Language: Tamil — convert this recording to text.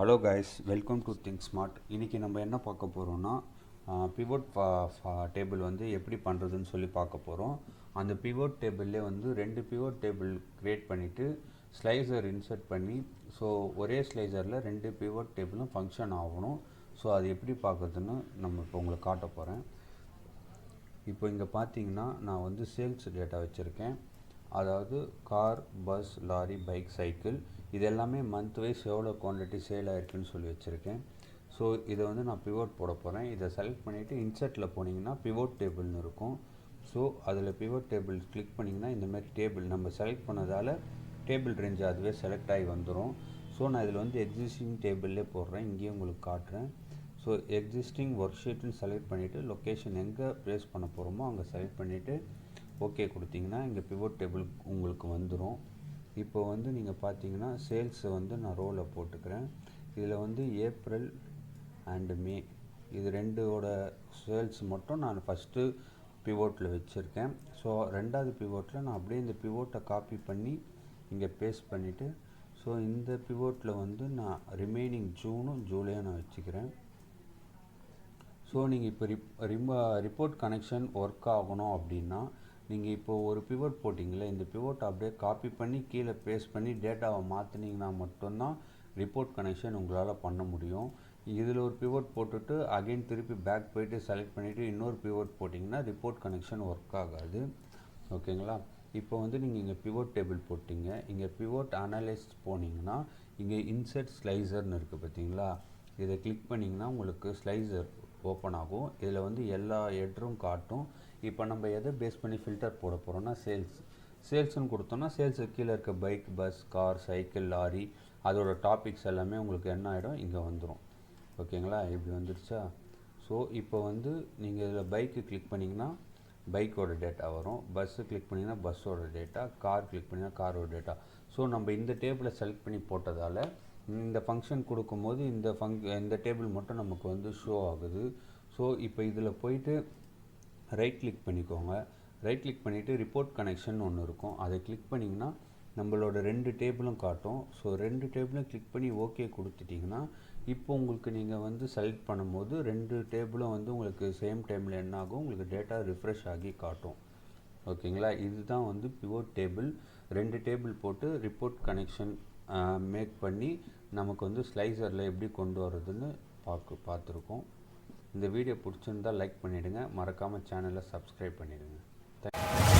Hello guys, welcome to think smart. இன்றைக்கி நம்ம என்ன பார்க்க போகிறோம்னா பிவோட் டேபிள் வந்து எப்படி பண்ணுறதுன்னு சொல்லி பார்க்க போகிறோம். அந்த பிவோட் டேபிள்லே வந்து 2 பிவோட் டேபிள் க்ரியேட் பண்ணிவிட்டு ஸ்லைசர் இன்சர்ட் பண்ணி, ஸோ ஒரே ஸ்லைசரில் 2 பிவோட் டேபிளும் ஃபங்க்ஷன் ஆகணும். ஸோ அது எப்படி பார்க்குறதுன்னு நம்ம இப்போ உங்களுக்கு காட்ட போகிறேன். இப்போ இங்கே பார்த்தீங்கன்னா நான் வந்து சேல்ஸ் டேட்டா வச்சுருக்கேன். அதாவது car, bus, lorry, bike, cycle இது எல்லாமே மந்த் வைஸ் எவ்வளோ குவான்டிட்டி சேல் ஆகிருக்குன்னு சொல்லி வச்சுருக்கேன். ஸோ இதை வந்து நான் பிவோட் போட போகிறேன். இதை செலக்ட் பண்ணிவிட்டு இன்சர்ட்டில் போனீங்கன்னா பிவோட் டேபிள்னு இருக்கும். ஸோ அதில் பிவோட் டேபிள் கிளிக் பண்ணிங்கன்னா இந்தமாதிரி டேபிள் நம்ம செலக்ட் பண்ணதால் டேபிள் ரேஞ்ச் அதுவே செலக்ட் ஆகி வந்துடும். ஸோ நான் இதில் வந்து எக்ஸிஸ்டிங் டேபிள்லே போடுறேன். இங்கேயும் உங்களுக்கு காட்டுறேன். ஸோ எக்ஸிஸ்டிங் ஒர்க் ஷீட்னு செலக்ட் பண்ணிவிட்டு லொக்கேஷன் எங்கே ப்ளேஸ் பண்ண போகிறோமோ அங்கே செலக்ட் பண்ணிவிட்டு ஓகே கொடுத்தீங்கன்னா இங்கே பிவோட் டேபிள் உங்களுக்கு வந்துடும். இப்போ வந்து நீங்கள் பார்த்தீங்கன்னா சேல்ஸை வந்து நான் ரோவில் போட்டுக்கிறேன். இதில் வந்து ஏப்ரல் அண்டு மே இது ரெண்டோட சேல்ஸ் மட்டும் நான் ஃபஸ்ட்டு பிவோட்டில் வச்சுருக்கேன். ஸோ ரெண்டாவது பிவோட்டில் நான் அப்படியே இந்த பிவோட்டை காப்பி பண்ணி இங்கே பேஸ்ட் பண்ணிவிட்டு, ஸோ இந்த பிவோட்டில் வந்து நான் ரிமைனிங் ஜூனும் ஜூலையும் நான் வச்சுக்கிறேன். ஸோ நீங்கள் இப்போ ரிப்போர்ட் கனெக்ஷன் ஒர்க் ஆகணும் அப்படின்னா நீங்கள் இப்போது ஒரு பிவோட் போட்டிங்களே, இந்த பிவோட்டை அப்படியே காப்பி பண்ணி கீழே பேஸ்ட் பண்ணி டேட்டாவை மாற்றினீங்கன்னா மட்டும்தான் ரிப்போர்ட் கனெக்ஷன் உங்களால் பண்ண முடியும். இதில் ஒரு பிவோட் போட்டுட்டு அகைன் திருப்பி பேக் போய்ட்டு செலக்ட் பண்ணிவிட்டு இன்னொரு பிவோட் போட்டிங்கன்னா ரிப்போர்ட் கனெக்ஷன் ஒர்க் ஆகாது. ஓகேங்களா? இப்போ வந்து நீங்கள் இங்கே பிவோட் டேபிள் போட்டிங்க. இங்கே பிவோட் அனலைஸ் போனீங்கன்னா இங்கே இன்சர்ட் ஸ்லைசர்னு இருக்குது பார்த்தீங்களா? இதை கிளிக் பண்ணிங்கன்னா உங்களுக்கு ஸ்லைசர் ஓப்பன் ஆகும். இதில் வந்து எல்லா ஹெட்ரும் காட்டும். இப்போ நம்ம எதை பேஸ் பண்ணி ஃபில்டர் போட போகிறோம்னா சேல்ஸ்னு கொடுத்தோம்னா சேல்ஸுக்கு கீழே இருக்க bike, bus, car, cycle, lorry அதோட டாபிக்ஸ் எல்லாமே உங்களுக்கு என்ன ஆகிடும், இங்கே வந்துடும். ஓகேங்களா? இப்படி வந்துடுச்சா? ஸோ இப்போ வந்து நீங்கள் இதில் பைக்கு கிளிக் பண்ணிங்கன்னா பைக்கோட டேட்டா வரும். பஸ்ஸு கிளிக் பண்ணிங்கன்னா பஸ்ஸோட டேட்டா, கார் கிளிக் பண்ணிங்கன்னா காரோட டேட்டா. ஸோ நம்ம இந்த டேபிளை செலக்ட் பண்ணி போட்டதால் இந்த ஃபங்க்ஷன் கொடுக்கும்போது இந்த டேபிள் மட்டும் நமக்கு வந்து ஷோ ஆகுது. ஸோ இப்போ இதில் போயிட்டு ரைட் கிளிக் பண்ணிக்கோங்க. ரைட் கிளிக் பண்ணிவிட்டு ரிப்போர்ட் கனெக்ஷன் ஒன்று இருக்கும். அதை கிளிக் பண்ணிங்கன்னா நம்மளோட 2 டேபிளும் காட்டும். ஸோ 2 டேபிளும் கிளிக் பண்ணி ஓகே கொடுத்துட்டிங்கன்னா இப்போ உங்களுக்கு நீங்கள் வந்து செலக்ட் பண்ணும்போது 2 டேபிளும் வந்து உங்களுக்கு சேம் டைமில் என்ன ஆகும், உங்களுக்கு டேட்டா ரிஃப்ரெஷ் ஆகி காட்டும். ஓகேங்களா? இதுதான் வந்து பிவோட் டேபிள். 2 டேபிள் போட்டு ரிப்போர்ட் கனெக்ஷன் மேக் பண்ணி நமக்கு வந்து ஸ்லைசரில் எப்படி கொண்டு வரதுன்னு பார்த்துருக்கோம். இந்த வீடியோ பிடிச்சிருந்தால் லைக் பண்ணிவிடுங்க. மறக்காமல் சேனலை சப்ஸ்கிரைப் பண்ணிவிடுங்க. தேங்க்யூ.